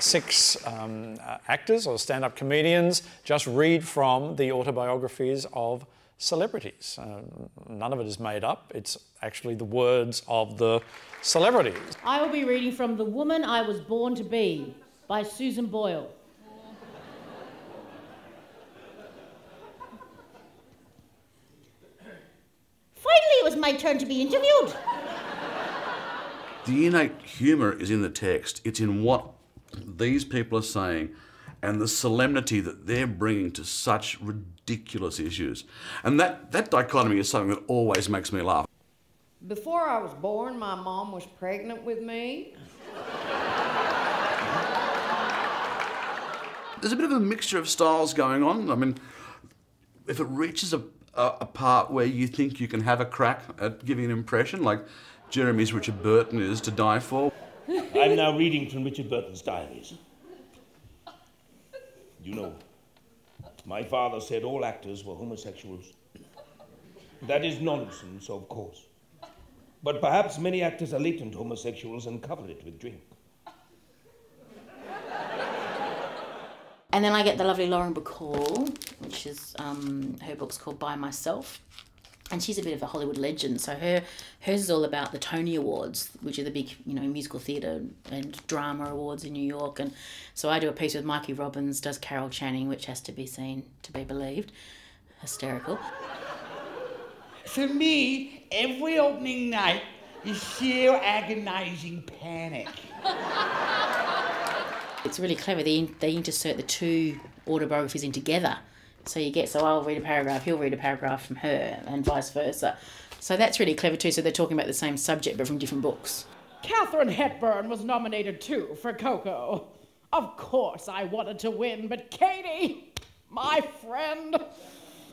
6 actors or stand-up comedians just read from the autobiographies of celebrities. None of it is made up. It's actually the words of the celebrities. I will be reading from The Woman I Was Born to Be by Susan Boyle. Finally, it was my turn to be interviewed. The innate humour is in the text. It's in what these people are saying and the solemnity that they're bringing to such ridiculous issues. And that dichotomy is something that always makes me laugh. Before I was born, my mom was pregnant with me. There's a bit of a mixture of styles going on. I mean, if it reaches a part where you think you can have a crack at giving an impression, like Jeremy's Richard Burton is to die for. I'm now reading from Richard Burton's diaries. You know, my father said all actors were homosexuals. That is nonsense, of course. But perhaps many actors are latent homosexuals and cover it with drink. And then I get the lovely Lauren Bacall, which is, her book's called By Myself. And she's a bit of a Hollywood legend, so hers is all about the Tony Awards, which are the big, musical theatre and drama awards in New York. And so I do a piece with Mikey Robbins, does Carol Channing, which has to be seen to be believed. Hysterical. For me, every opening night is sheer agonising panic. It's really clever. They insert the 2 autobiographies in together. So I'll read a paragraph, he'll read a paragraph from her, and vice versa. So that's really clever too. So they're talking about the same subject, but from different books. Katharine Hepburn was nominated too for Coco. Of course I wanted to win, but Katie, my friend,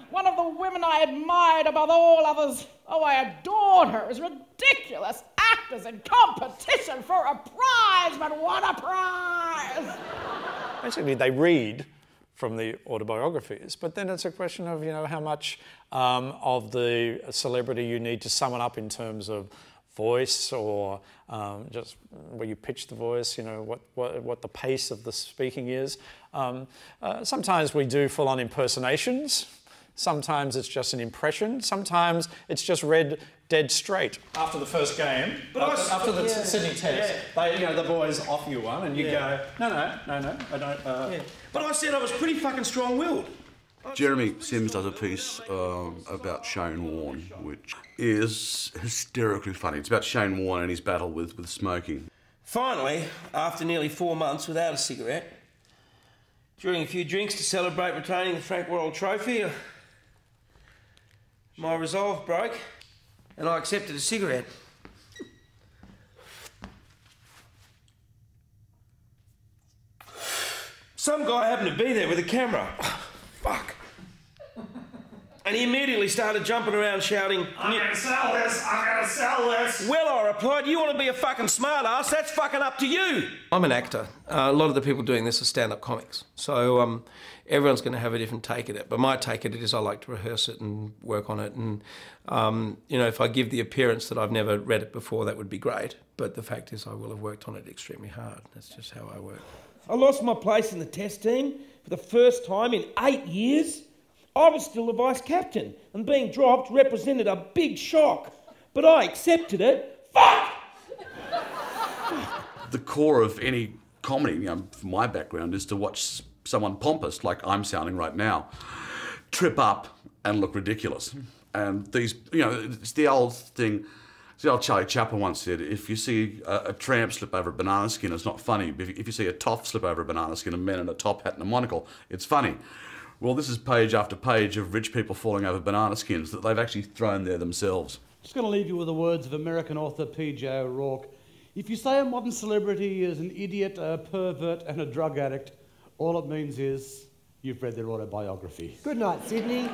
one of the women I admired above all others, I adored her, as ridiculous actors in competition for a prize, but what a prize! Basically, they read from the autobiographies, but then it's a question of, how much of the celebrity you need to sum it up in terms of voice or just where you pitch the voice, what the pace of the speaking is. Sometimes we do full-on impersonations. Sometimes it's just an impression. Sometimes it's just read dead straight. After the first game, after the Sydney test, the boys offer you one and you go, no, I don't. But I said I was pretty fucking strong-willed. Jeremy Sims does a piece about Shane Warne, which is hysterically funny. It's about Shane Warne and his battle with smoking. Finally, after nearly 4 months without a cigarette, during a few drinks to celebrate retaining the Frank Worrell Trophy, my resolve broke and I accepted a cigarette. Some guy happened to be there with a camera. Fuck. And he immediately started jumping around shouting, I'm gonna sell this, I'm gonna sell this. Well, I replied, you want to be a fucking smart-ass, that's fucking up to you. I'm an actor. A lot of the people doing this are stand-up comics. So everyone's going to have a different take at it. But my take at it is I like to rehearse it and work on it. And, if I give the appearance that I've never read it before, that would be great. But the fact is I will have worked on it extremely hard. That's just how I work. I lost my place in the test team for the first time in 8 years. I was still the vice-captain, and being dropped represented a big shock. But I accepted it. Fuck! The core of any comedy, from my background, is to watch someone pompous, like I'm sounding right now, trip up and look ridiculous. And these, it's the old thing, it's the old Charlie Chaplin once said, if you see a tramp slip over a banana skin, it's not funny. But if you see a toff slip over a banana skin, a man in a top hat and a monocle, it's funny. Well, this is page after page of rich people falling over banana skins that they've actually thrown there themselves. Just going to leave you with the words of American author P.J. O'Rourke. If you say a modern celebrity is an idiot, a pervert and a drug addict, all it means is you've read their autobiography. Good night, Sydney.